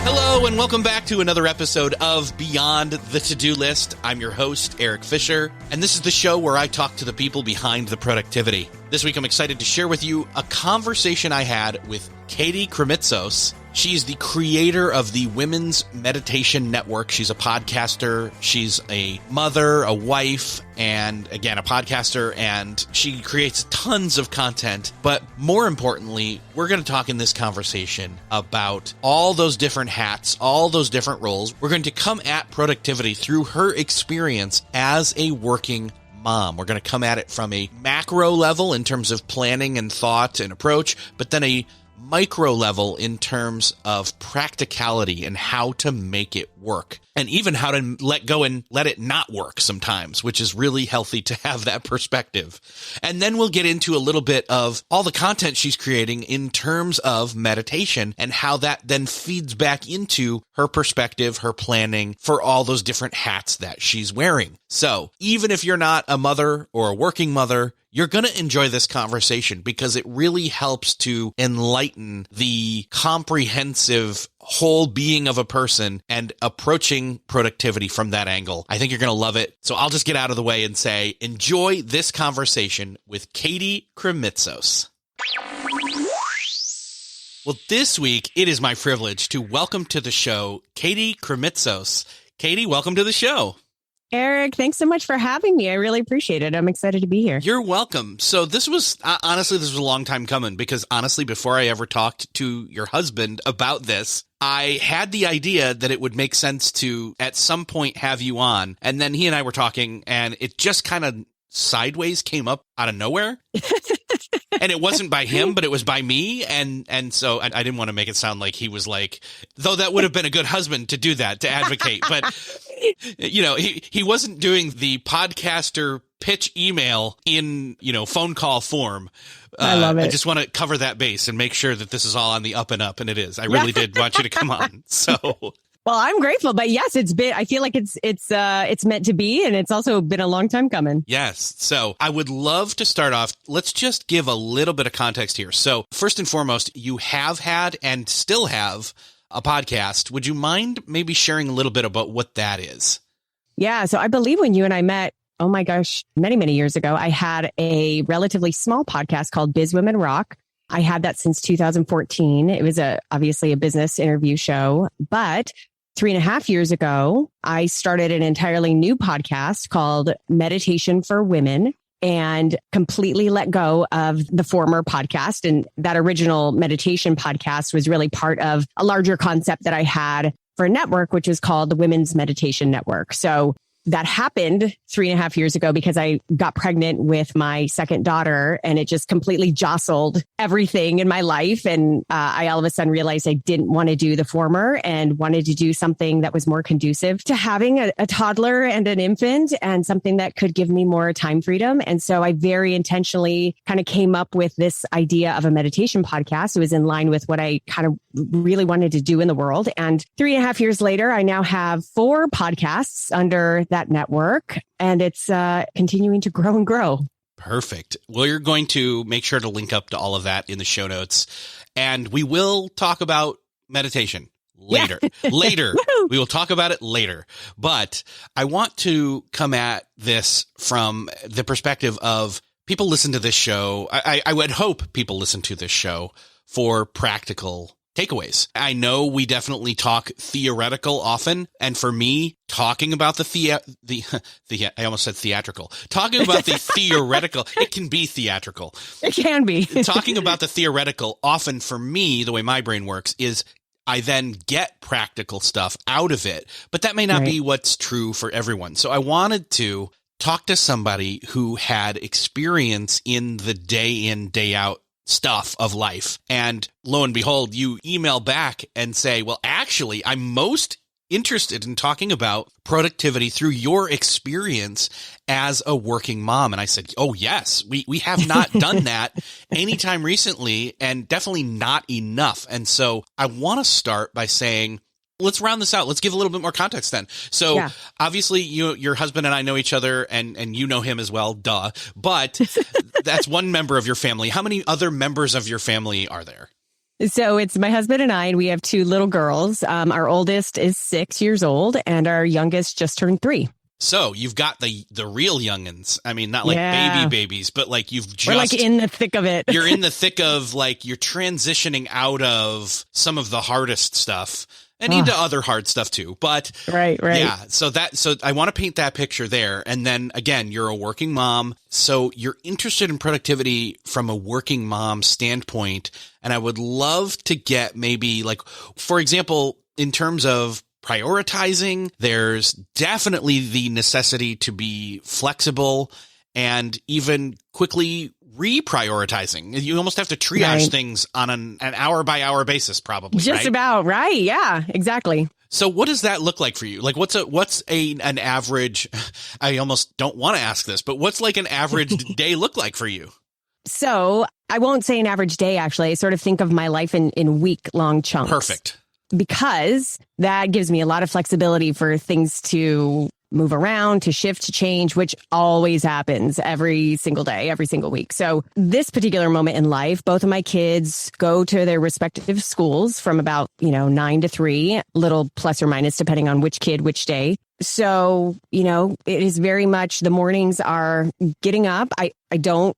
Hello and welcome back to another episode of Beyond the To-Do List. I'm your host, Eric Fisher, and this is the show where I talk to the people behind the productivity. This week I'm excited to share with you a conversation I had with Krimitsos. She's the creator of the Women's Meditation Network. She's a podcaster. She's a mother, a wife, and again, a podcaster, and she creates tons of content. But more importantly, we're going to talk in this conversation about all those different hats, all those different roles. We're going to come at productivity through her experience as a working mom. We're going to come at it from a macro level in terms of planning and thought and approach, but then a micro level in terms of practicality and how to make it work, and even how to let go and let it not work sometimes, which is really healthy to have that perspective. And then we'll get into a little bit of all the content she's creating in terms of meditation and how that then feeds back into her perspective, her planning for all those different hats that she's wearing. So even if you're not a mother or a working mother, you're going to enjoy this conversation because it really helps to enlighten the comprehensive whole being of a person and approaching productivity from that angle. I think you're going to love it. So I'll just get out of the way and say, enjoy this conversation with Krimitsos. Well, this week, it is my privilege to welcome to the show Krimitsos. Katie, welcome to the show. Eric, thanks so much for having me. I really appreciate it. I'm excited to be here. You're welcome. So this was, honestly, this was a long time coming because honestly, before I ever talked to your husband about this, I had the idea that it would make sense to at some point have you on. And then he and I were talking and it just kind of sideways came up out of nowhere. And it wasn't by him, but it was by me. And so I didn't want to make it sound like he was like, though that would have been a good husband to do that, to advocate. But, you know, he wasn't doing the podcaster pitch email in, phone call form. I love it. I just want to cover that base and make sure that this is all on the up and up. And it is. I really did want you to come on. So. Well, I'm grateful, but yes, I feel like it's meant to be. And it's also been a long time coming. Yes. So I would love to start off. Let's just give a little bit of context here. So first and foremost, you have had and still have a podcast. Would you mind maybe sharing a little bit about what that is? Yeah. So I believe when you and I met, oh my gosh, many, many years ago, I had a relatively small podcast called Biz Women Rock. I had that since 2014. It was obviously a business interview show, but 3.5 years ago, I started an entirely new podcast called Meditation for Women and completely let go of the former podcast. And that original meditation podcast was really part of a larger concept that I had for a network, which is called the Women's Meditation Network. So that happened 3.5 years ago because I got pregnant with my second daughter and it just completely jostled everything in my life. And I all of a sudden realized I didn't want to do the former and wanted to do something that was more conducive to having a toddler and an infant and something that could give me more time freedom. And so I very intentionally kind of came up with this idea of a meditation podcast. It was in line with what I kind of really wanted to do in the world. And 3.5 years later, I now have 4 podcasts under that network, and it's continuing to grow and grow. Perfect. Well, you're going to make sure to link up to all of that in the show notes, and we will talk about meditation later. Later. We will talk about it later. But I want to come at this from the perspective of people listen to this show. I would hope people listen to this show for practical takeaways. I know we definitely talk theoretical often. And for me, talking about I almost said theatrical, talking about the theoretical, it can be theatrical. It can be. Talking about the theoretical often for me, the way my brain works is I then get practical stuff out of it, but that may not be what's true for everyone. So I wanted to talk to somebody who had experience in the day in, day out stuff of life. And lo and behold, you email back and say, well, actually, I'm most interested in talking about productivity through your experience as a working mom. And I said, oh, yes, we have not done that anytime recently and definitely not enough. And so I want to start by saying, let's round this out. Let's give a little bit more context then. So obviously your husband and I know each other and you know him as well, duh. But that's one member of your family. How many other members of your family are there? So it's my husband and I, and we have two little girls. Our oldest is 6 years old and our youngest just turned 3. So you've got the real youngins. I mean, not like baby babies, but like we're like in the thick of it. You're in the thick of like you're transitioning out of some of the hardest stuff and into other hard stuff too. But right. Yeah. So I want to paint that picture there. And then again, you're a working mom. So you're interested in productivity from a working mom standpoint. And I would love to get maybe like, for example, in terms of prioritizing, there's definitely the necessity to be flexible and even quickly reprioritizing. You almost have to triage things on an hour by hour basis, probably. Just about right. Yeah, exactly. So what does that look like for you? Like what's an average, I almost don't want to ask this, but what's like an average day look like for you? So I won't say an average day, actually. I sort of think of my life in week-long chunks. Perfect. Because that gives me a lot of flexibility for things to move around, to shift, to change, which always happens every single day, every single week. So this particular moment in life, both of my kids go to their respective schools from about, 9 to 3, little plus or minus, depending on which kid, which day. So, it is very much the mornings are getting up. I don't,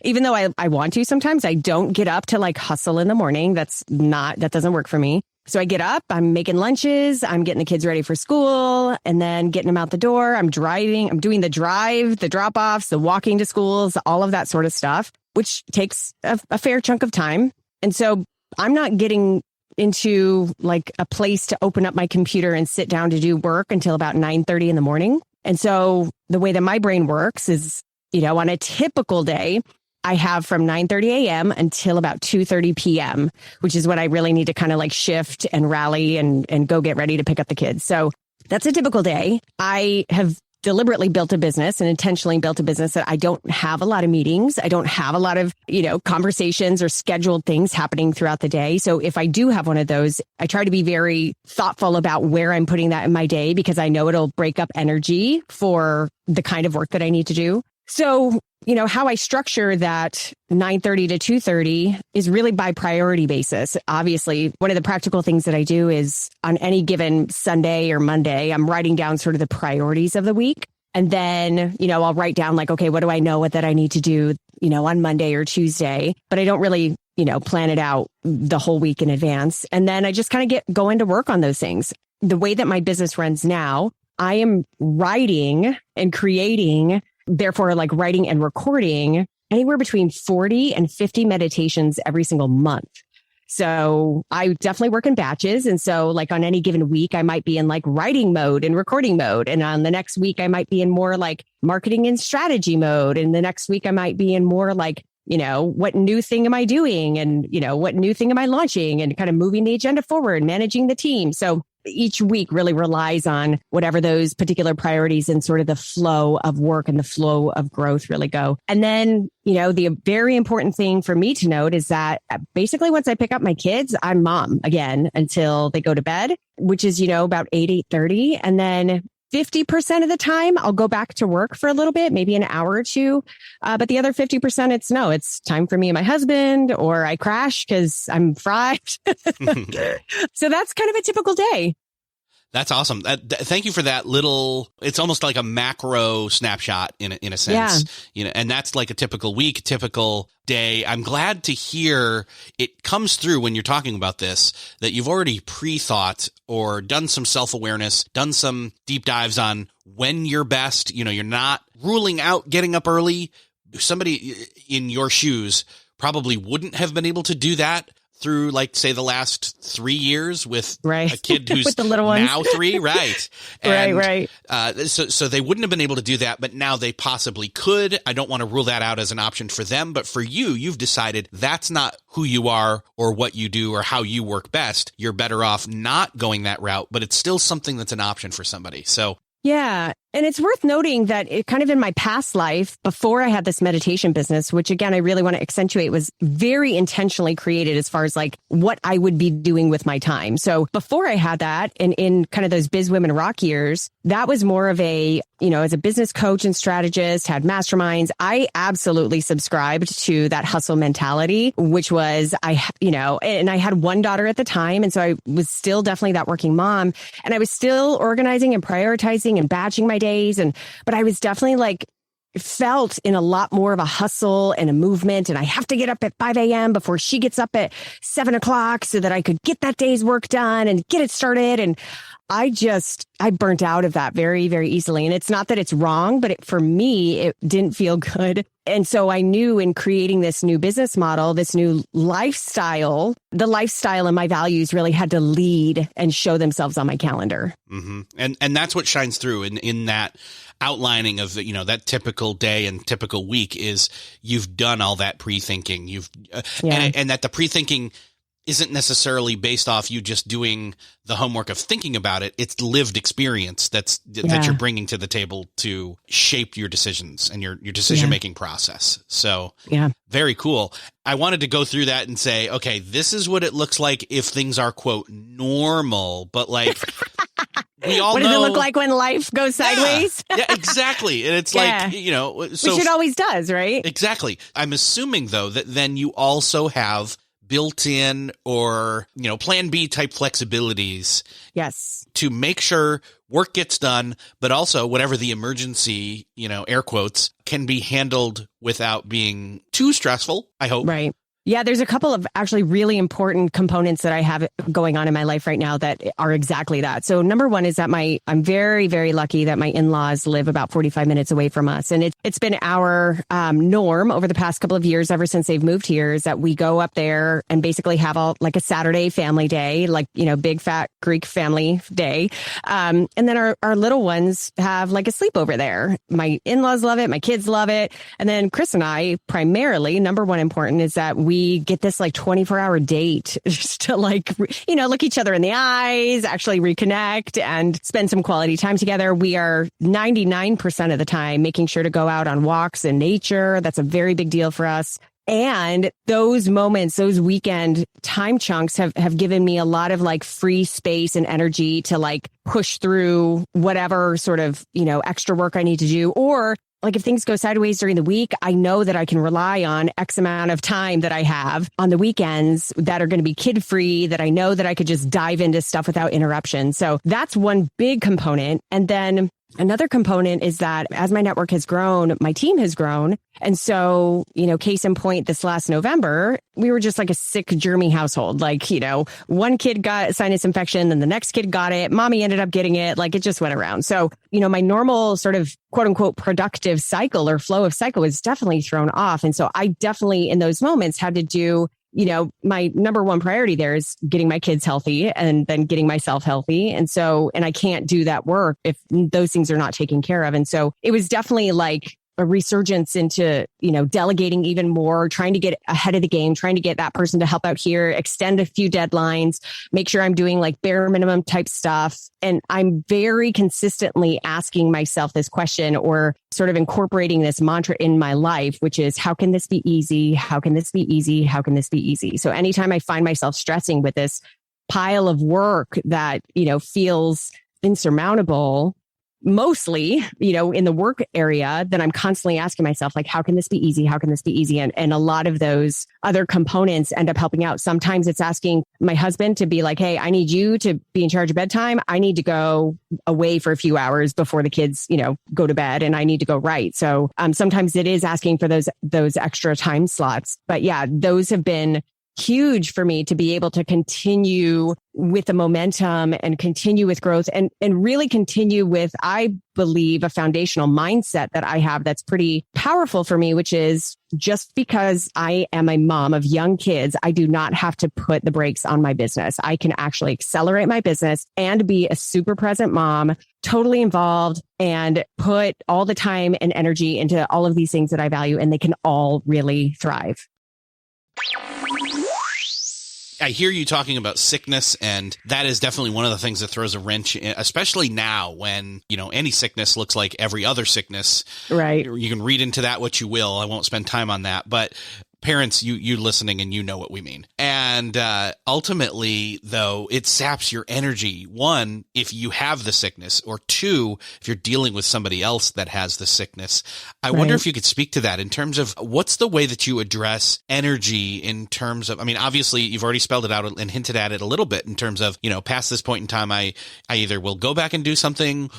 even though I want to sometimes, I don't get up to like hustle in the morning. that doesn't work for me. So I get up, I'm making lunches, I'm getting the kids ready for school, and then getting them out the door. I'm driving, I'm doing the drive, the drop-offs, the walking to schools, all of that sort of stuff, which takes a fair chunk of time. And so I'm not getting into like a place to open up my computer and sit down to do work until about 9:30 in the morning. And so the way that my brain works is, on a typical day, I have from 9:30 a.m. until about 2:30 p.m., which is when I really need to kind of like shift and rally and go get ready to pick up the kids. So that's a typical day. I have deliberately built a business and intentionally built a business that I don't have a lot of meetings. I don't have a lot of, conversations or scheduled things happening throughout the day. So if I do have one of those, I try to be very thoughtful about where I'm putting that in my day because I know it'll break up energy for the kind of work that I need to do. So, how I structure that 9:30 to 2:30 is really by priority basis. Obviously, one of the practical things that I do is on any given Sunday or Monday, I'm writing down sort of the priorities of the week. And then, I'll write down like, okay, what do I know that I need to do, on Monday or Tuesday? But I don't really, plan it out the whole week in advance. And then I just kind of go into work on those things. The way that my business runs now, I am writing and creating, therefore like writing and recording anywhere between 40 and 50 meditations every single month. So I definitely work in batches. And so like on any given week, I might be in like writing mode and recording mode. And on the next week, I might be in more like marketing and strategy mode. And the next week I might be in more like, what new thing am I doing? And, what new thing am I launching and kind of moving the agenda forward, managing the team. So each week really relies on whatever those particular priorities and sort of the flow of work and the flow of growth really go. And then, the very important thing for me to note is that basically once I pick up my kids, I'm mom again until they go to bed, which is, about 8:30. And then 50% of the time I'll go back to work for a little bit, maybe an hour or two. But the other 50%, it's time for me and my husband, or I crash because I'm fried. So that's kind of a typical day. That's awesome. Thank you for that little, it's almost like a macro snapshot in a sense, and that's like a typical week, typical day. I'm glad to hear it comes through when you're talking about this, that you've already pre-thought or done some self-awareness, done some deep dives on when you're best. You're not ruling out getting up early. Somebody in your shoes probably wouldn't have been able to do that through, like, say, the last 3 years with a kid who's with the little ones. Now 3, right? And, right. So they wouldn't have been able to do that, but now they possibly could. I don't want to rule that out as an option for them, but for you, you've decided that's not who you are or what you do or how you work best. You're better off not going that route, but it's still something that's an option for somebody. So yeah. And it's worth noting that it kind of in my past life, before I had this meditation business, which again, I really want to accentuate was very intentionally created as far as like what I would be doing with my time. So before I had that and in kind of those Biz Women Rock years, that was more of a, as a business coach and strategist, had masterminds. I absolutely subscribed to that hustle mentality, which was and I had one daughter at the time. And so I was still definitely that working mom, and I was still organizing and prioritizing and batching my days. But I was definitely like felt in a lot more of a hustle and a movement. And I have to get up at 5 a.m. before she gets up at 7 o'clock so that I could get that day's work done and get it started. And I burnt out of that very, very easily. And it's not that it's wrong, but for me, it didn't feel good. And so I knew in creating this new business model, this new lifestyle, the lifestyle and my values really had to lead and show themselves on my calendar. Mm-hmm. And that's what shines through in that outlining of, that typical day and typical week is you've done all that pre-thinking. And that the pre-thinking isn't necessarily based off you just doing the homework of thinking about it. It's lived experience that you're bringing to the table to shape your decisions and your decision-making process. So very cool. I wanted to go through that and say, okay, this is what it looks like if things are quote normal, but like we all know. What does it look like when life goes sideways? Yeah, exactly. And it's like, so which it always does, right? Exactly. I'm assuming though, that then you also have built-in or, plan B type flexibilities. Yes. To make sure work gets done, but also whatever the emergency, air quotes, can be handled without being too stressful, I hope. Right. Yeah, there's a couple of actually really important components that I have going on in my life right now that are exactly that. So number one is that I'm very, very lucky that my in-laws live about 45 minutes away from us. And it's been our norm over the past couple of years, ever since they've moved here, is that we go up there and basically have like a Saturday family day, like, big fat Greek family day. And then our little ones have like a sleepover there. My in-laws love it. My kids love it. And then Chris and I, primarily, number one important is that we get this like 24-hour date just to like, look each other in the eyes, actually reconnect and spend some quality time together. We are 99% of the time making sure to go out on walks in nature. That's a very big deal for us. And those moments, those weekend time chunks have given me a lot of like free space and energy to like push through whatever sort of, extra work I need to do. Or like if things go sideways during the week, I know that I can rely on X amount of time that I have on the weekends that are going to be kid free, that I know that I could just dive into stuff without interruption. So that's one big component. And then another component is that as my network has grown, my team has grown. And so, case in point, this last November, we were just like a sick germy household. Like, one kid got sinus infection, then the next kid got it. Mommy ended up getting it. Like it just went around. So, my normal sort of quote unquote productive cycle or flow of cycle was definitely thrown off. And so I definitely in those moments had to do my number one priority there is getting my kids healthy and then getting myself healthy. And I can't do that work if those things are not taken care of. And so it was definitely like a resurgence into, delegating even more, trying to get ahead of the game, trying to get that person to help out here, extend a few deadlines, make sure I'm doing like bare minimum type stuff. And I'm very consistently asking myself this question or sort of incorporating this mantra in my life, which is, how can this be easy? How can this be easy? How can this be easy? So anytime I find myself stressing with this pile of work that, feels insurmountable, mostly, in the work area, then I'm constantly asking myself, like, how can this be easy? How can this be easy? And a lot of those other components end up helping out. Sometimes it's asking my husband to be like, hey, I need you to be in charge of bedtime. I need to go away for a few hours before the kids, go to bed, and I need to go write. So sometimes it is asking for those extra time slots. But yeah, those have been huge for me to be able to continue with the momentum and continue with growth and really continue with, I believe, a foundational mindset that I have that's pretty powerful for me, which is just because I am a mom of young kids, I do not have to put the brakes on my business. I can actually accelerate my business and be a super present mom, totally involved, and put all the time and energy into all of these things that I value, and they can all really thrive. I hear you talking about sickness, and that is definitely one of the things that throws a wrench in, especially now when, any sickness looks like every other sickness. Right. You can read into that what you will. I won't spend time on that, but parents, you listening, and you know what we mean. And ultimately, though, it saps your energy. One, if you have the sickness, or two, if you're dealing with somebody else that has the sickness. I wonder if you could speak to that in terms of what's the way that you address energy in terms of, obviously, you've already spelled it out and hinted at it a little bit in terms of, past this point in time, I either will go back and do something.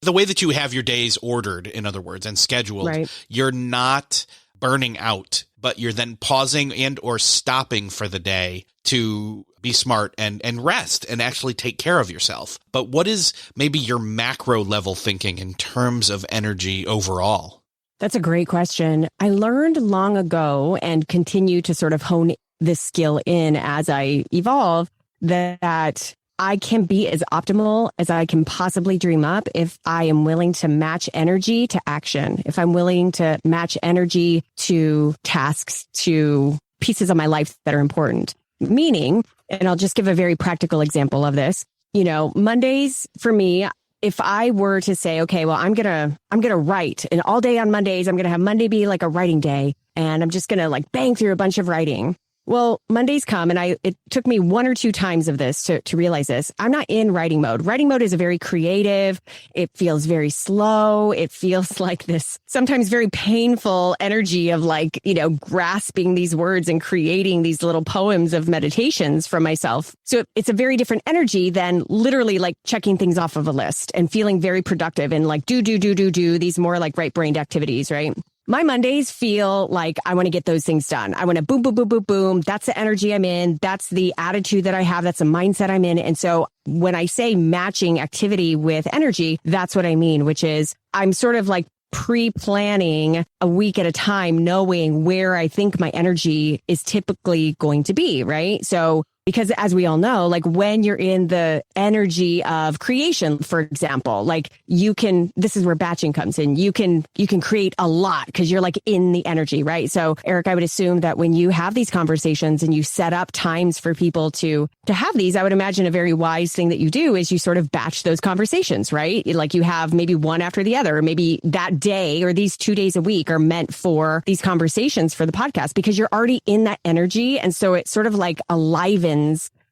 The way that you have your days ordered, in other words, and scheduled, you're not burning out, but you're then pausing and or stopping for the day to be smart and rest and actually take care of yourself. But what is maybe your macro level thinking in terms of energy overall? That's a great question. I learned long ago and continue to sort of hone this skill in as I evolve that I can be as optimal as I can possibly dream up if I am willing to match energy to action, if I'm willing to match energy to tasks, to pieces of my life that are important. Meaning, and I'll just give a very practical example of this, Mondays for me, if I were to say, okay, well, I'm going to write, and all day on Mondays, I'm going to have Monday be like a writing day, and I'm just going to bang through a bunch of writing. Well, Mondays come, and it took me one or two times of this to realize this. I'm not in writing mode. Writing mode is a very creative. It feels very slow. It feels like this sometimes very painful energy of grasping these words and creating these little poems of meditations from myself. So it's a very different energy than literally checking things off of a list and feeling very productive and do these more right-brained activities, right? My Mondays feel like I want to get those things done. I want to boom, boom, boom, boom, boom. That's the energy I'm in. That's the attitude that I have. That's the mindset I'm in. And so when I say matching activity with energy, that's what I mean, which is I'm sort of pre-planning a week at a time, knowing where I think my energy is typically going to be, right? So because as we all know, when you're in the energy of creation, for example, this is where batching comes in. You can create a lot because you're in the energy, right? So Eric, I would assume that when you have these conversations and you set up times for people to have these, I would imagine a very wise thing that you do is you sort of batch those conversations, right? You have maybe one after the other, or maybe that day or these 2 days a week are meant for these conversations for the podcast because you're already in that energy. And so it sort of alivens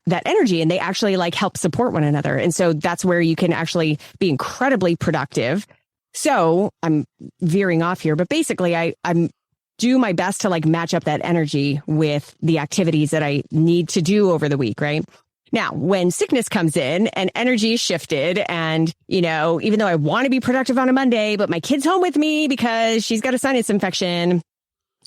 that energy, and they actually help support one another. And so that's where you can actually be incredibly productive. So I'm veering off here, but basically I'm do my best to match up that energy with the activities that I need to do over the week, right? Now, when sickness comes in and energy is shifted and, even though I want to be productive on a Monday, but my kid's home with me because she's got a sinus infection,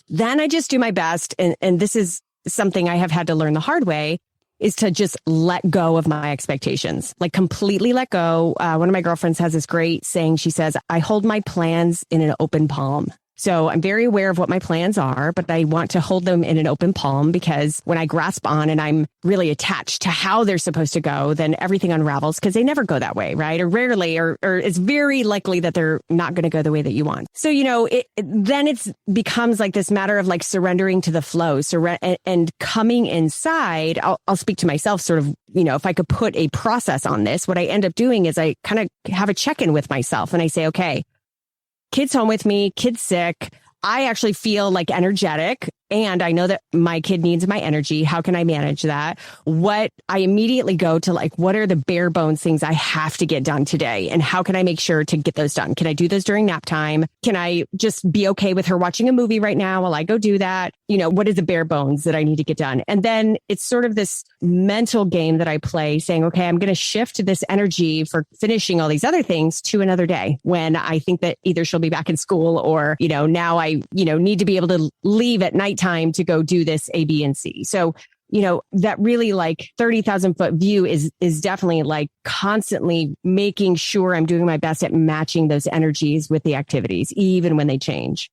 then I just do my best. And this is something I have had to learn the hard way, is to just let go of my expectations, completely let go. One of my girlfriends has this great saying. She says, I hold my plans in an open palm. So I'm very aware of what my plans are, but I want to hold them in an open palm because when I grasp on and I'm really attached to how they're supposed to go, then everything unravels because they never go that way, right? Or rarely, or it's very likely that they're not going to go the way that you want. So, then it becomes this matter of surrendering to the flow, and coming inside. I'll speak to myself sort of, if I could put a process on this, what I end up doing is I kind of have a check-in with myself and I say, okay, kid's home with me, kid's sick. I actually feel energetic and I know that my kid needs my energy. How can I manage that? What I immediately go to what are the bare bones things I have to get done today? And how can I make sure to get those done? Can I do those during nap time? Can I just be okay with her watching a movie right now while I go do that? What is the bare bones that I need to get done? And then it's sort of this mental game that I play saying, okay, I'm going to shift this energy for finishing all these other things to another day when I think that either she'll be back in school or, now I, need to be able to leave at nighttime to go do this A, B, and C. So, that really 30,000 foot view is definitely constantly making sure I'm doing my best at matching those energies with the activities, even when they change.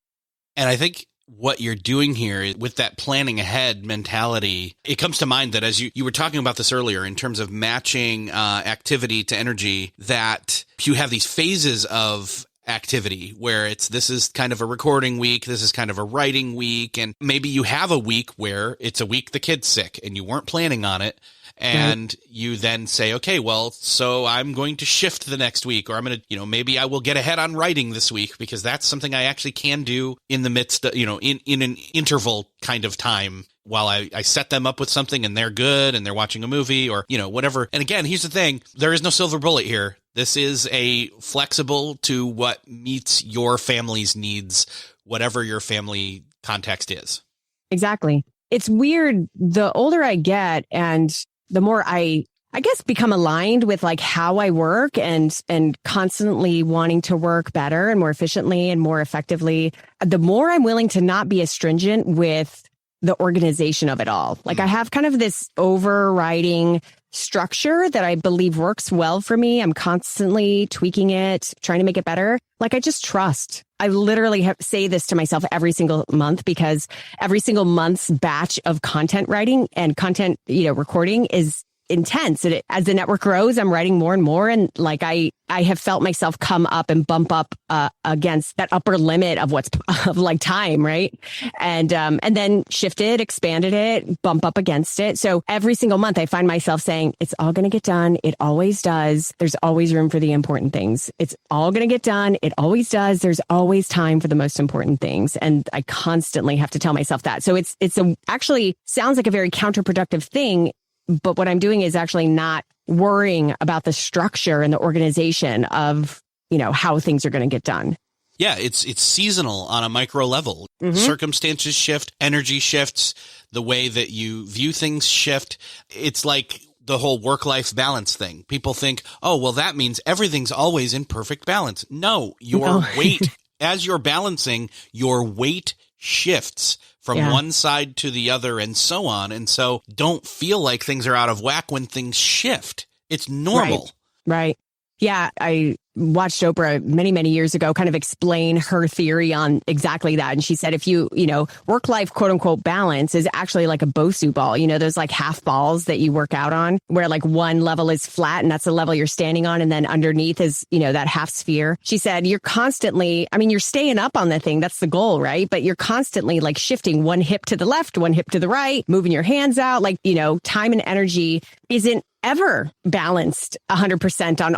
And I think what you're doing here with that planning ahead mentality, it comes to mind that as you were talking about this earlier in terms of matching activity to energy, that you have these phases of activity where this is kind of a recording week. This is kind of a writing week. And maybe you have a week where it's a week the kid's sick and you weren't planning on it. And you then say, okay, well, so I'm going to shift the next week, or I'm going to, maybe I will get ahead on writing this week because that's something I actually can do in the midst of, in an interval kind of time while I set them up with something and they're good and they're watching a movie or, whatever. And again, here's the thing. There is no silver bullet here. This is a flexible to what meets your family's needs, whatever your family context is. Exactly. It's weird. The older I get and the more I guess become aligned with like how I work and constantly wanting to work better and more efficiently and more effectively, the more I'm willing to not be as stringent with the organization of it all. Like I have kind of this overriding structure that I believe works well for me. I'm constantly tweaking it, trying to make it better. Like I just trust. I literally say this to myself every single month because every single month's batch of content writing and content, recording is intense. As the network grows, I'm writing more and more. And like, I have felt myself come up and bump up, against that upper limit of of like time. Right. And then shifted, expanded it, bump up against it. So every single month I find myself saying it's all going to get done. It always does. There's always room for the important things. It's all going to get done. It always does. There's always time for the most important things. And I constantly have to tell myself that. So it's actually sounds like a very counterproductive thing. But what I'm doing is actually not worrying about the structure and the organization of, how things are going to get done. Yeah, it's seasonal on a micro level. Mm-hmm. Circumstances shift, energy shifts, the way that you view things shift. It's like the whole work-life balance thing. People think, oh, well, that means everything's always in perfect balance. No, your weight, as you're balancing, your weight shifts from one side to the other and so on. And so don't feel like things are out of whack when things shift. It's normal. Right. Yeah. I watched Oprah many, many years ago kind of explain her theory on exactly that. And she said, if you, work-life quote unquote balance is actually like a Bosu ball, those like half balls that you work out on where like one level is flat and that's the level you're standing on. And then underneath is, that half sphere. She said, you're constantly, you're staying up on the thing. That's the goal, right? But you're constantly like shifting one hip to the left, one hip to the right, moving your hands out. Like, time and energy isn't ever balanced 100% on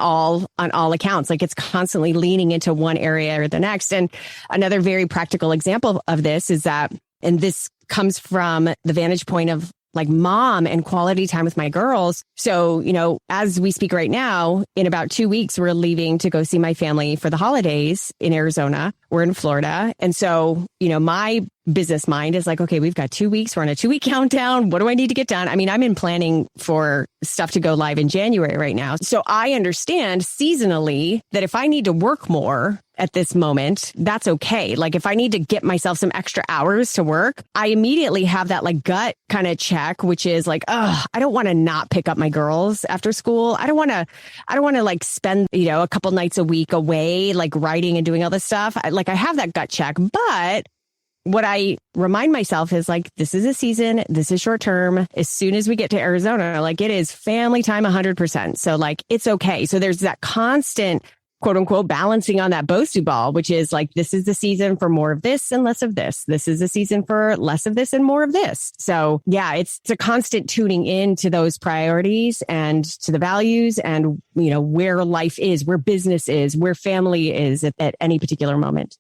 all accounts. Like it's constantly leaning into one area or the next. And another very practical example of this is that, and this comes from the vantage point of like mom and quality time with my girls. So, as we speak right now, in about 2 weeks, we're leaving to go see my family for the holidays in Arizona. We're in Florida. And so, my business mind is like, okay, we've got 2 weeks. We're on a 2-week countdown. What do I need to get done? I'm in planning for stuff to go live in January right now. So I understand seasonally that if I need to work more at this moment, that's okay. Like if I need to get myself some extra hours to work, I immediately have that like gut kind of check, which is like, I don't want to not pick up my girls after school. I don't want to like spend, a couple nights a week away, like writing and doing all this stuff. I have that gut check, but what I remind myself is like, this is a season. This is short term. As soon as we get to Arizona, like it is family time 100%. So like, it's okay. So there's that constant quote unquote balancing on that Bosu ball, which is like, this is the season for more of this and less of this. This is the season for less of this and more of this. So yeah, it's a constant tuning in to those priorities and to the values and, where life is, where business is, where family is at any particular moment.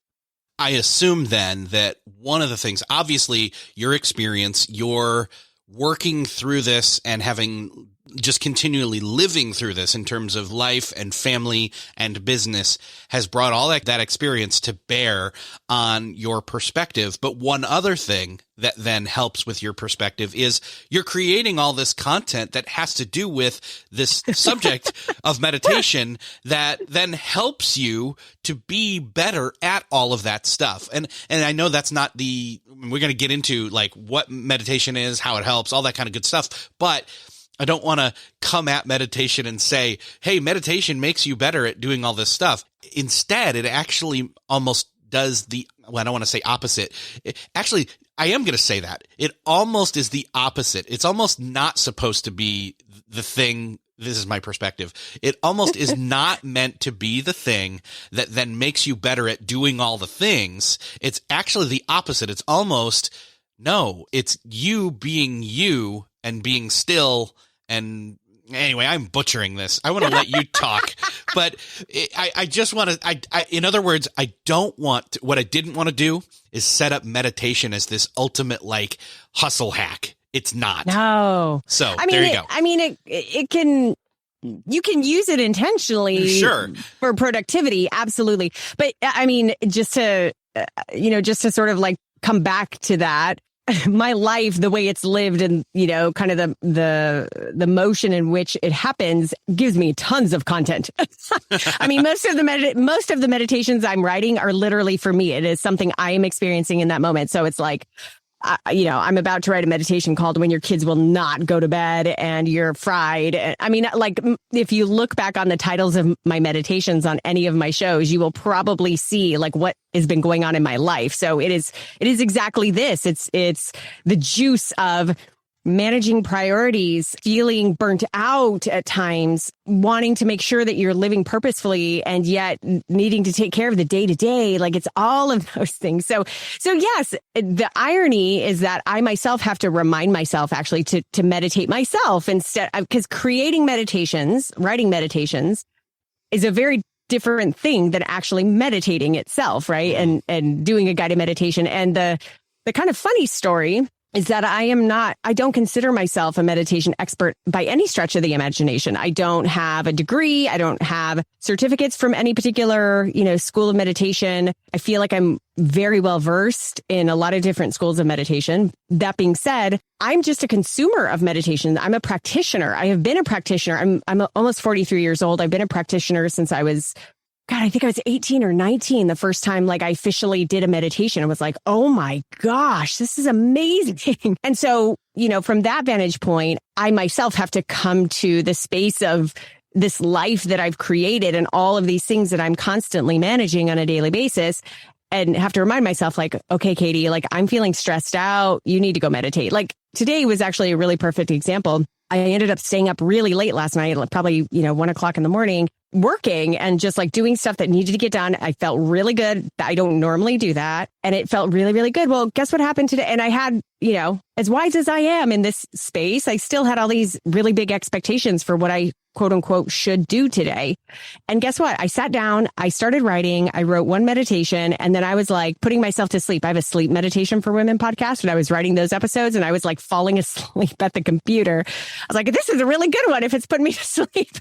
I assume then that one of the things, obviously your experience, you're working through this and having just continually living through this in terms of life and family and business has brought all that experience to bear on your perspective. But one other thing that then helps with your perspective is you're creating all this content that has to do with this subject of meditation that then helps you to be better at all of that stuff. And I know that's not we're going to get into like what meditation is, how it helps, all that kind of good stuff. But I don't want to come at meditation and say, hey, meditation makes you better at doing all this stuff. Instead, it actually almost does I don't want to say opposite. Actually, I am going to say that. It almost is the opposite. It's almost not supposed to be the thing this is my perspective, it almost is not meant to be the thing that then makes you better at doing all the things. It's actually the opposite. It's almost, no, it's you being you and being still. And anyway, I'm butchering this. I want to let you talk, but I just want to, in other words, I don't want to, what I didn't want to do is set up meditation as this ultimate like hustle hack. It's not. No. So there you go. I mean, it can, you can use it intentionally sure. for productivity. Absolutely. But I mean, just to sort of like come back to that, my life, the way it's lived and, kind of the motion in which it happens gives me tons of content. I mean, most of the meditations I'm writing are literally for me. It is something I am experiencing in that moment. So it's like, I'm about to write a meditation called When Your Kids Will Not Go to Bed and You're Fried. I mean, like, if you look back on the titles of my meditations on any of my shows, you will probably see like what has been going on in my life. So it is exactly this. It's the juice of managing priorities, feeling burnt out at times, wanting to make sure that you're living purposefully and yet needing to take care of the day to day. Like it's all of those things. So yes, the irony is that I myself have to remind myself actually to meditate myself instead, because writing meditations is a very different thing than actually meditating itself, right? And doing a guided meditation. And the kind of funny story is that I don't consider myself a meditation expert by any stretch of the imagination. I don't have a degree. I don't have certificates from any particular, school of meditation. I feel like I'm very well versed in a lot of different schools of meditation. That being said, I'm just a consumer of meditation. I'm a practitioner. I have been a practitioner. I'm almost 43 years old. I've been a practitioner since I was, I think I was 18 or 19 the first time like I officially did a meditation. I was like, oh my gosh, this is amazing. And so, from that vantage point, I myself have to come to the space of this life that I've created and all of these things that I'm constantly managing on a daily basis and have to remind myself like, okay, Katie, like I'm feeling stressed out. You need to go meditate. Like today was actually a really perfect example. I ended up staying up really late last night, probably, 1:00 in the morning, working and just like doing stuff that needed to get done. I felt really good. I don't normally do that. And it felt really, really good. Well, guess what happened today? And I had, as wise as I am in this space, I still had all these really big expectations for what I quote unquote should do today. And guess what? I sat down, I started writing, I wrote one meditation, and then I was like putting myself to sleep. I have a sleep meditation for women podcast, and I was writing those episodes and I was like falling asleep at the computer. I was like, this is a really good one if it's putting me to sleep.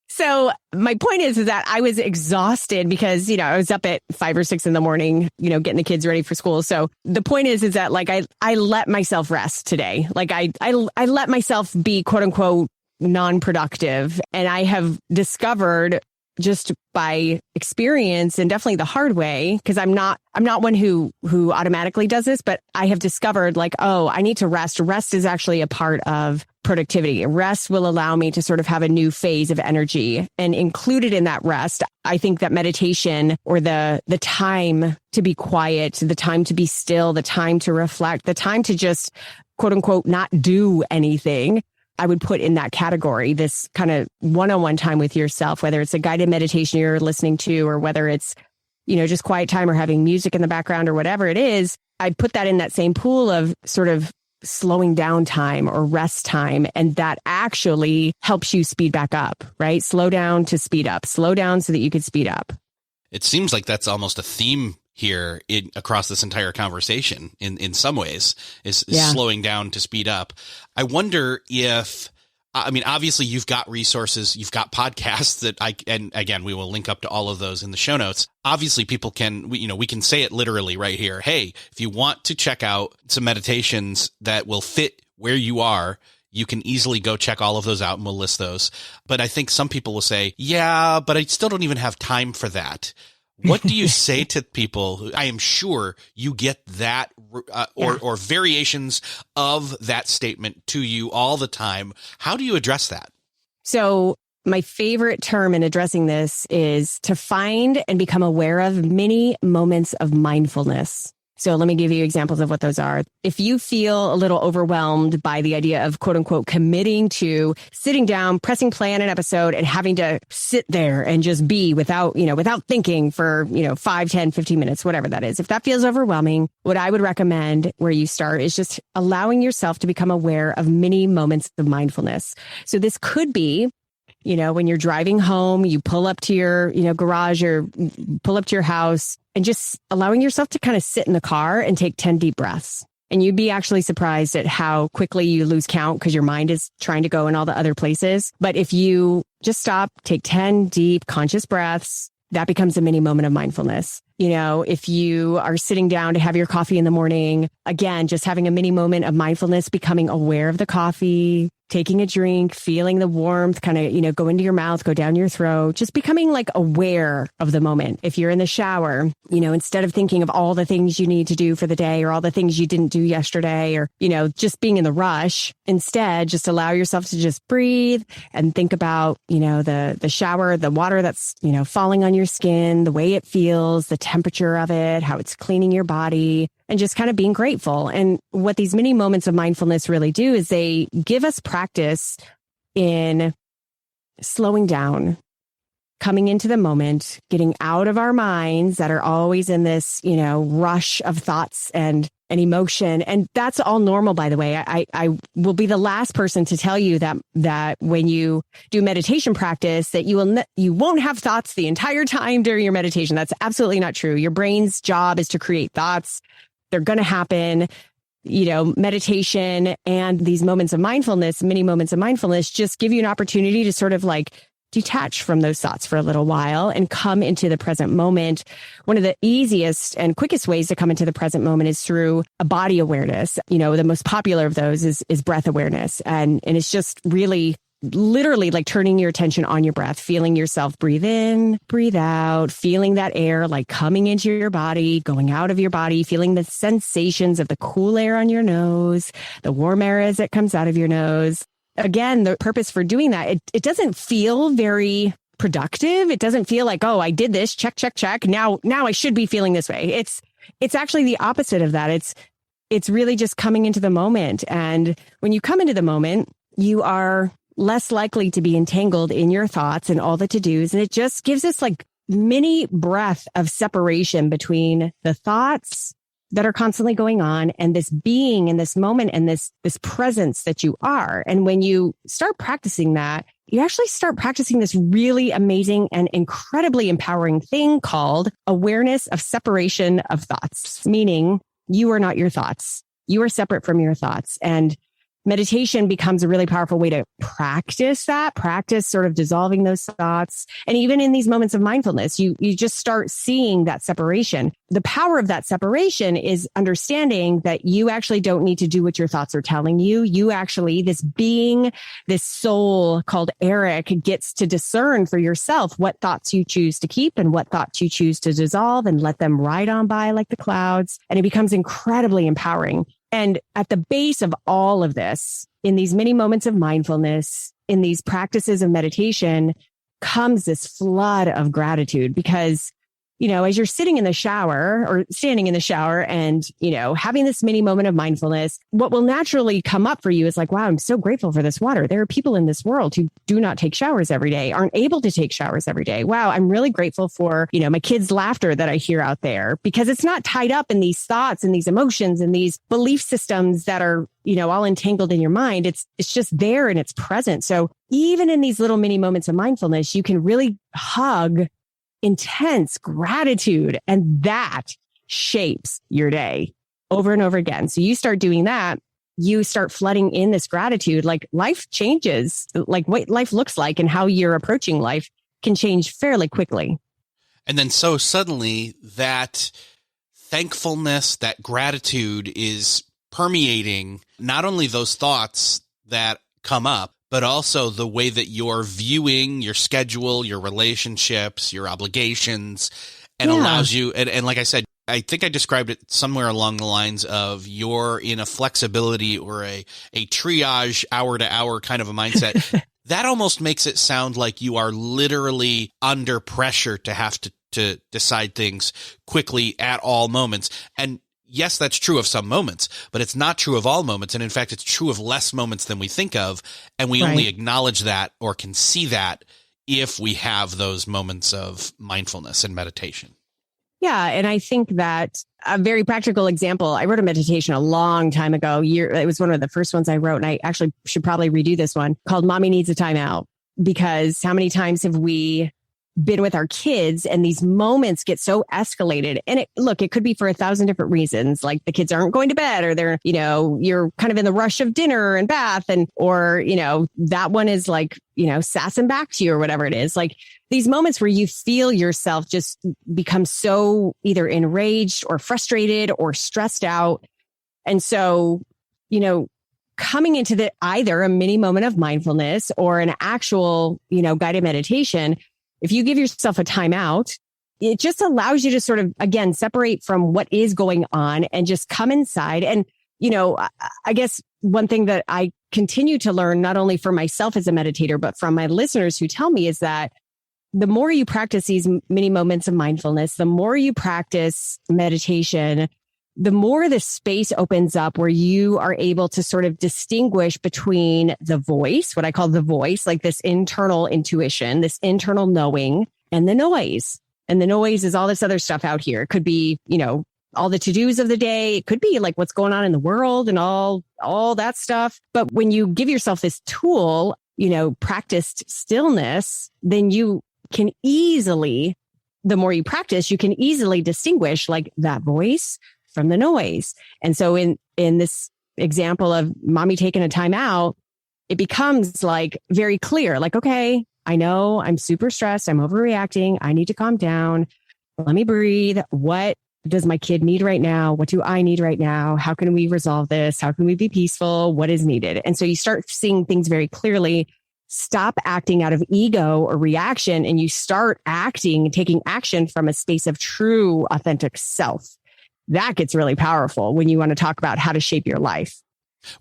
So my point is that I was exhausted because, I was up at 5 or 6 in the morning, getting the kids ready for school. So the point is that like I let myself rest today. Like I let myself be quote unquote non-productive. And I have discovered just by experience and definitely the hard way, because I'm not one who automatically does this, but I have discovered like, oh, I need to rest. Rest is actually a part of productivity. Rest will allow me to sort of have a new phase of energy, and included in that rest, I think that meditation or the time to be quiet, the time to be still, the time to reflect, the time to just quote unquote, not do anything, I would put in that category, this kind of one-on-one time with yourself, whether it's a guided meditation you're listening to, or whether it's, just quiet time or having music in the background or whatever it is. I put that in that same pool of sort of slowing down time or rest time. And that actually helps you speed back up, right? Slow down to speed up, slow down so that you could speed up. It seems like that's almost a theme here across this entire conversation in some ways is slowing down to speed up. I wonder if, obviously you've got resources, you've got podcasts and again, we will link up to all of those in the show notes. Obviously we can say it literally right here. Hey, if you want to check out some meditations that will fit where you are, you can easily go check all of those out and we'll list those. But I think some people will say, yeah, but I still don't even have time for that. What do you say to people who, I am sure you get that or variations of that statement to you all the time. How do you address that? So my favorite term in addressing this is to find and become aware of many moments of mindfulness. So let me give you examples of what those are. If you feel a little overwhelmed by the idea of quote unquote committing to sitting down, pressing play on an episode and having to sit there and just be without thinking for, 5, 10, 15 minutes, whatever that is. If that feels overwhelming, what I would recommend where you start is just allowing yourself to become aware of many moments of mindfulness. So this could be, when you're driving home, you pull up to your, garage or pull up to your house and just allowing yourself to kind of sit in the car and take 10 deep breaths. And you'd be actually surprised at how quickly you lose count because your mind is trying to go in all the other places. But if you just stop, take 10 deep conscious breaths, that becomes a mini moment of mindfulness. If you are sitting down to have your coffee in the morning, again, just having a mini moment of mindfulness, becoming aware of the coffee, taking a drink, feeling the warmth kind of, go into your mouth, go down your throat, just becoming like aware of the moment. If you're in the shower, instead of thinking of all the things you need to do for the day or all the things you didn't do yesterday or, just being in the rush, instead, just allow yourself to just breathe and think about, the shower, the water that's, falling on your skin, the way it feels, the temperature of it, how it's cleaning your body, and just kind of being grateful. And what these mini moments of mindfulness really do is they give us practice in slowing down, coming into the moment, getting out of our minds that are always in this, rush of thoughts and emotion. And that's all normal, by the way. I will be the last person to tell you that when you do meditation practice, that you won't have thoughts the entire time during your meditation. That's absolutely not true. Your brain's job is to create thoughts. They're going to happen. Meditation and these moments of mindfulness, mini moments of mindfulness, just give you an opportunity to sort of like detach from those thoughts for a little while and come into the present moment. One of the easiest and quickest ways to come into the present moment is through a body awareness. The most popular of those is breath awareness. And it's just really literally like turning your attention on your breath, feeling yourself breathe in, breathe out, feeling that air like coming into your body, going out of your body, feeling the sensations of the cool air on your nose, the warm air as it comes out of your nose. Again, the purpose for doing that, it doesn't feel very productive. It doesn't feel like, oh, I did this, check, check, check. Now I should be feeling this way. It's actually the opposite of that. It's really just coming into the moment. And when you come into the moment, you are less likely to be entangled in your thoughts and all the to-dos. And it just gives us like mini breath of separation between the thoughts that are constantly going on and this being in this moment and this presence that you are. And when you start practicing that, you actually start practicing this really amazing and incredibly empowering thing called awareness of separation of thoughts, meaning you are not your thoughts. You are separate from your thoughts. And meditation becomes a really powerful way to practice sort of dissolving those thoughts. And even in these moments of mindfulness, you just start seeing that separation. The power of that separation is understanding that you actually don't need to do what your thoughts are telling you. You actually, this being, this soul called Eric, gets to discern for yourself what thoughts you choose to keep and what thoughts you choose to dissolve and let them ride on by like the clouds. And it becomes incredibly empowering. And at the base of all of this, in these many moments of mindfulness, in these practices of meditation, comes this flood of gratitude because, as you're sitting in the shower or standing in the shower and, having this mini moment of mindfulness, what will naturally come up for you is like, wow, I'm so grateful for this water. There are people in this world who do not take showers every day, aren't able to take showers every day. Wow, I'm really grateful for, my kids' laughter that I hear out there because it's not tied up in these thoughts and these emotions and these belief systems that are, all entangled in your mind. It's just there and it's present. So even in these little mini moments of mindfulness, you can really hug intense gratitude, and that shapes your day over and over again. So you start doing that, you start flooding in this gratitude, like life changes, like what life looks like and how you're approaching life can change fairly quickly. And then so suddenly that thankfulness, that gratitude is permeating not only those thoughts that come up, but also the way that you're viewing your schedule, your relationships, your obligations, and allows you, and like I said, I think I described it somewhere along the lines of you're in a flexibility or a triage hour to hour kind of a mindset. That almost makes it sound like you are literally under pressure to have to decide things quickly at all moments. And yes, that's true of some moments, but it's not true of all moments. And in fact, it's true of less moments than we think of. And we only acknowledge that or can see that if we have those moments of mindfulness and meditation. Yeah. And I think that a very practical example, I wrote a meditation a long time ago. It was one of the first ones I wrote. And I actually should probably redo this one, called Mommy Needs a Timeout. Because how many times have we been with our kids and these moments get so escalated? And it could be for 1,000 different reasons. Like the kids aren't going to bed, or they're, you're kind of in the rush of dinner and bath, or that one is like, sassing back to you or whatever it is. Like these moments where you feel yourself just become so either enraged or frustrated or stressed out. And so, coming into either a mini moment of mindfulness or an actual, guided meditation, if you give yourself a timeout, it just allows you to sort of, again, separate from what is going on and just come inside. And, I guess one thing that I continue to learn, not only for myself as a meditator, but from my listeners who tell me, is that the more you practice these mini moments of mindfulness, the more you practice meditation, the more the space opens up where you are able to sort of distinguish between the voice, what I call the voice, like this internal intuition, this internal knowing, and the noise. And the noise is all this other stuff out here. It could be, all the to-dos of the day. It could be like what's going on in the world and all that stuff. But when you give yourself this tool, practiced stillness, then you can easily, the more you practice, you can easily distinguish like that voice from the noise. And so in this example of mommy taking a time out, it becomes like very clear, like, okay, I know I'm super stressed. I'm overreacting. I need to calm down. Let me breathe. What does my kid need right now? What do I need right now? How can we resolve this? How can we be peaceful? What is needed? And so you start seeing things very clearly. Stop acting out of ego or reaction, and you start taking action from a space of true, authentic self. That gets really powerful when you want to talk about how to shape your life.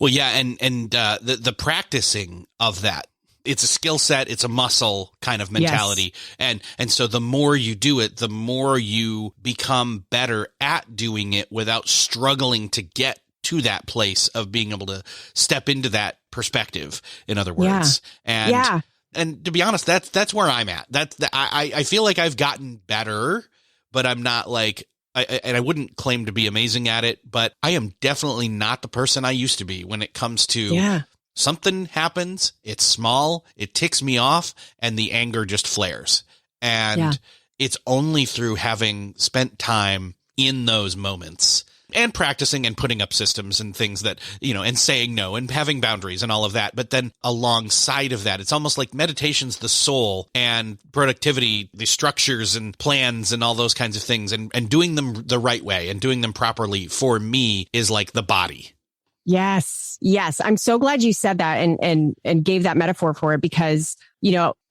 Well, yeah. And the practicing of that, it's a skill set. It's a muscle kind of mentality. Yes. And so the more you do it, the more you become better at doing it without struggling to get to that place of being able to step into that perspective, in other words. Yeah. And to be honest, that's where I'm at. I feel like I've gotten better, but I'm not like, I wouldn't claim to be amazing at it, but I am definitely not the person I used to be when it comes to something happens. It's small. It ticks me off, and the anger just flares. And it's only through having spent time in those moments and practicing and putting up systems and things that, and saying no and having boundaries and all of that. But then alongside of that, it's almost like meditation's the soul, and productivity, the structures and plans and all those kinds of things, and doing them the right way and doing them properly for me is like the body. Yes. I'm so glad you said that and gave that metaphor for it, because,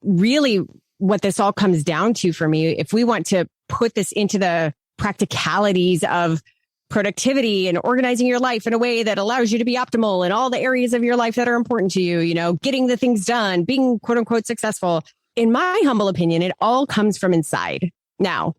really what this all comes down to for me, if we want to put this into the practicalities of productivity and organizing your life in a way that allows you to be optimal in all the areas of your life that are important to you, getting the things done, being quote unquote successful. In my humble opinion, it all comes from inside. Now,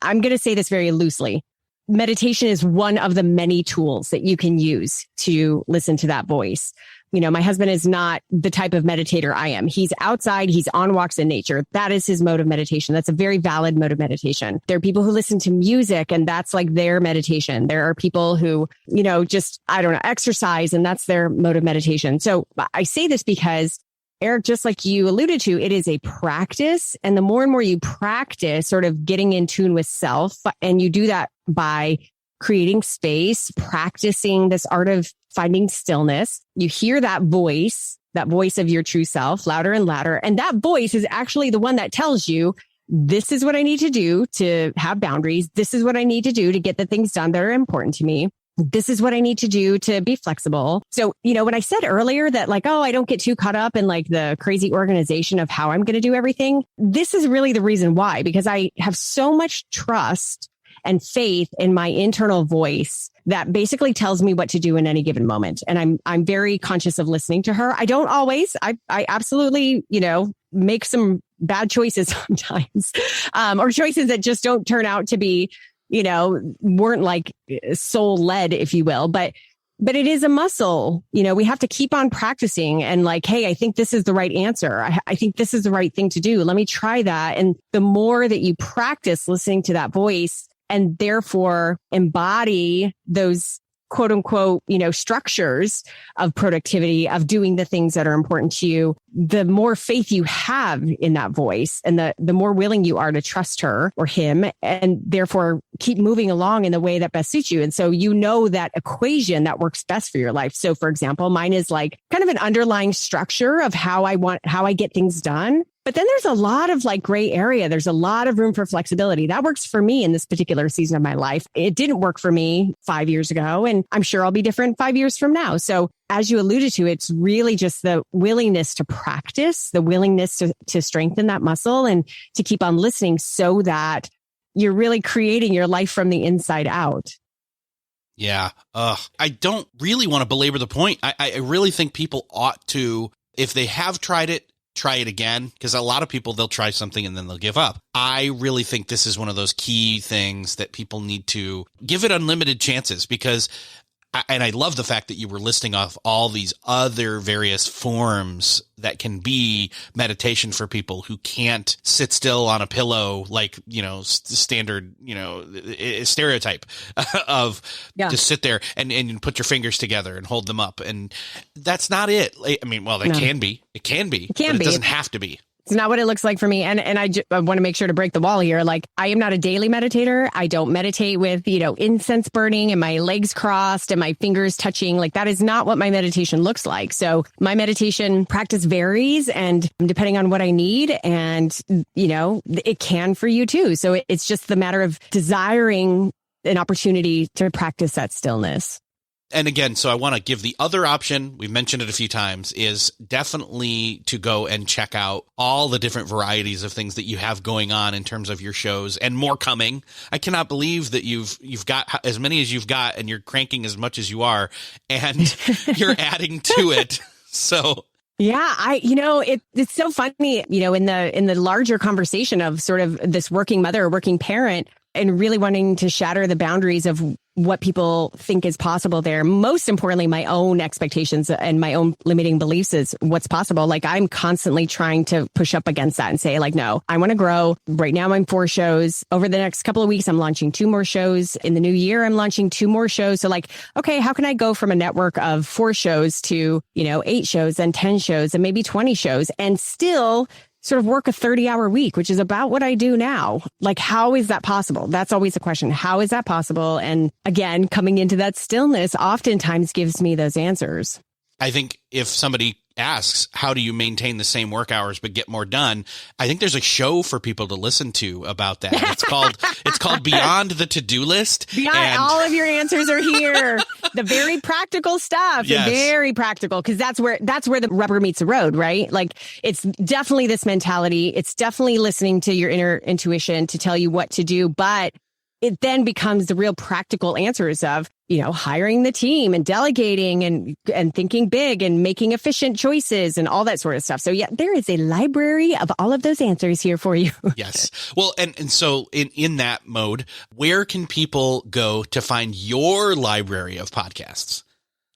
I'm going to say this very loosely. Meditation is one of the many tools that you can use to listen to that voice. My husband is not the type of meditator I am. He's outside. He's on walks in nature. That is his mode of meditation. That's a very valid mode of meditation. There are people who listen to music, and that's like their meditation. There are people who, exercise, and that's their mode of meditation. So I say this because, Eric, just like you alluded to, it is a practice. And the more and more you practice sort of getting in tune with self, and you do that by creating space, practicing this art of finding stillness, you hear that voice of your true self louder and louder. And that voice is actually the one that tells you, this is what I need to do to have boundaries. This is what I need to do to get the things done that are important to me. This is what I need to do to be flexible. So, when I said earlier that like, I don't get too caught up in like the crazy organization of how I'm going to do everything. This is really the reason why, because I have so much trust and faith in my internal voice that basically tells me what to do in any given moment. And I'm very conscious of listening to her. I don't always, I absolutely, make some bad choices sometimes, or choices that just don't turn out to be, weren't like soul led, if you will, but it is a muscle. We have to keep on practicing and like, hey, I think this is the right answer. I think this is the right thing to do. Let me try that. And the more that you practice listening to that voice and therefore embody those quote unquote, structures of productivity, of doing the things that are important to you, the more faith you have in that voice and the more willing you are to trust her or him and therefore keep moving along in the way that best suits you. And so that equation that works best for your life. So for example, mine is like kind of an underlying structure of how I get things done. But then there's a lot of like gray area. There's a lot of room for flexibility. That works for me in this particular season of my life. It didn't work for me 5 years ago, and I'm sure I'll be different 5 years from now. So as you alluded to, it's really just the willingness to practice, the willingness to strengthen that muscle and to keep on listening so that you're really creating your life from the inside out. Yeah. I don't really want to belabor the point. I really think people ought to, if they have tried it, try it again, because a lot of people, they'll try something and then they'll give up. I really think this is one of those key things that people need to give it unlimited chances, because and I love the fact that you were listing off all these other various forms that can be meditation for people who can't sit still on a pillow, like, standard, stereotype of just sit there and put your fingers together and hold them up. And that's not it. I mean, well, it can be, but it doesn't have to be. It's not what it looks like for me. And I want to make sure to break the wall here. Like, I am not a daily meditator. I don't meditate with, incense burning and my legs crossed and my fingers touching. Like, that is not what my meditation looks like. So my meditation practice varies and depending on what I need. And, it can for you too. So it's just the matter of desiring an opportunity to practice that stillness. And again, so I want to give the other option, we've mentioned it a few times, is definitely to go and check out all the different varieties of things that you have going on in terms of your shows, and more coming. I cannot believe that you've got as many as you've got, and you're cranking as much as you are, and you're adding to it. So yeah, it's so funny, in the larger conversation of sort of this working mother or working parent, and really wanting to shatter the boundaries of what people think is possible there. Most importantly, my own expectations and my own limiting beliefs is what's possible. Like, I'm constantly trying to push up against that and say, like, no, I want to grow. Right now, I'm 4 shows. Over the next couple of weeks, I'm launching 2 more shows. In the new year, I'm launching 2 more shows. So like, okay, how can I go from a network of 4 shows to, 8 shows and 10 shows and maybe 20 shows and still sort of work a 30-hour week, which is about what I do now. Like, how is that possible? That's always the question. How is that possible? And again, coming into that stillness oftentimes gives me those answers. I think if somebody asks, how do you maintain the same work hours but get more done? I think there's a show for people to listen to about that. It's called Beyond the To-Do List. Beyond, all of your answers are here. The very practical stuff. Yes. Very practical, because that's where the rubber meets the road, right? Like, it's definitely this mentality. It's definitely listening to your inner intuition to tell you what to do, but it then becomes the real practical answers of, hiring the team and delegating and thinking big and making efficient choices and all that sort of stuff. So yeah, there is a library of all of those answers here for you. Yes. Well, and so in that mode, where can people go to find your library of podcasts?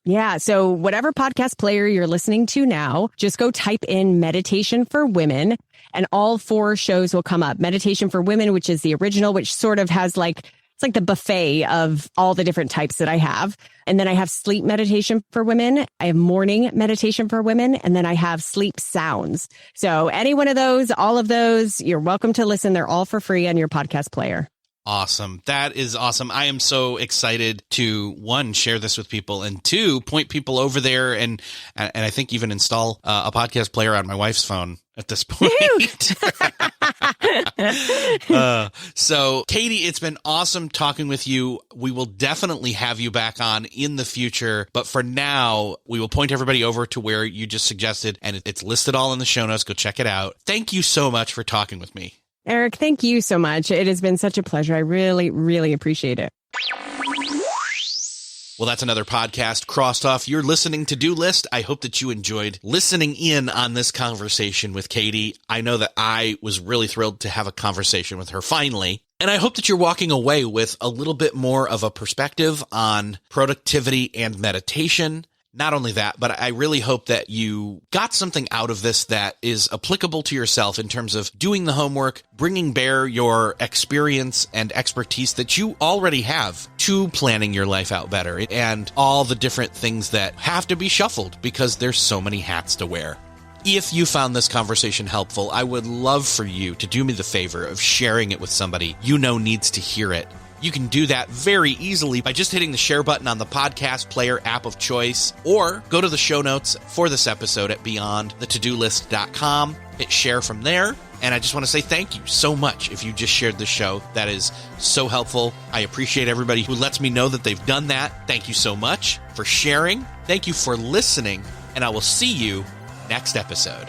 Yeah. So whatever podcast player you're listening to now, just go type in Meditation for Women and all 4 shows will come up. Meditation for Women, which is the original, which sort of has it's like the buffet of all the different types that I have. And then I have sleep meditation for women. I have morning meditation for women. And then I have sleep sounds. So any one of those, all of those, you're welcome to listen. They're all for free on your podcast player. Awesome. That is awesome. I am so excited to, 1, share this with people, and 2, point people over there and I think even install a podcast player on my wife's phone at this point. So Katie, it's been awesome talking with you. We will definitely have you back on in the future, but for now, we will point everybody over to where you just suggested, and it's listed all in the show notes. Go check it out. Thank you so much for talking with me. Eric, thank you so much. It has been such a pleasure. I really, really appreciate it. Well, that's another podcast crossed off your listening to-do list. I hope that you enjoyed listening in on this conversation with Katie. I know that I was really thrilled to have a conversation with her finally. And I hope that you're walking away with a little bit more of a perspective on productivity and meditation. Not only that, but I really hope that you got something out of this that is applicable to yourself in terms of doing the homework, bringing bare your experience and expertise that you already have to planning your life out better and all the different things that have to be shuffled because there's so many hats to wear. If you found this conversation helpful, I would love for you to do me the favor of sharing it with somebody you know needs to hear it. You can do that very easily by just hitting the share button on the podcast player app of choice, or go to the show notes for this episode at beyondthetodolist.com. Hit share from there. And I just want to say thank you so much if you just shared the show. That is so helpful. I appreciate everybody who lets me know that they've done that. Thank you so much for sharing. Thank you for listening. And I will see you next episode.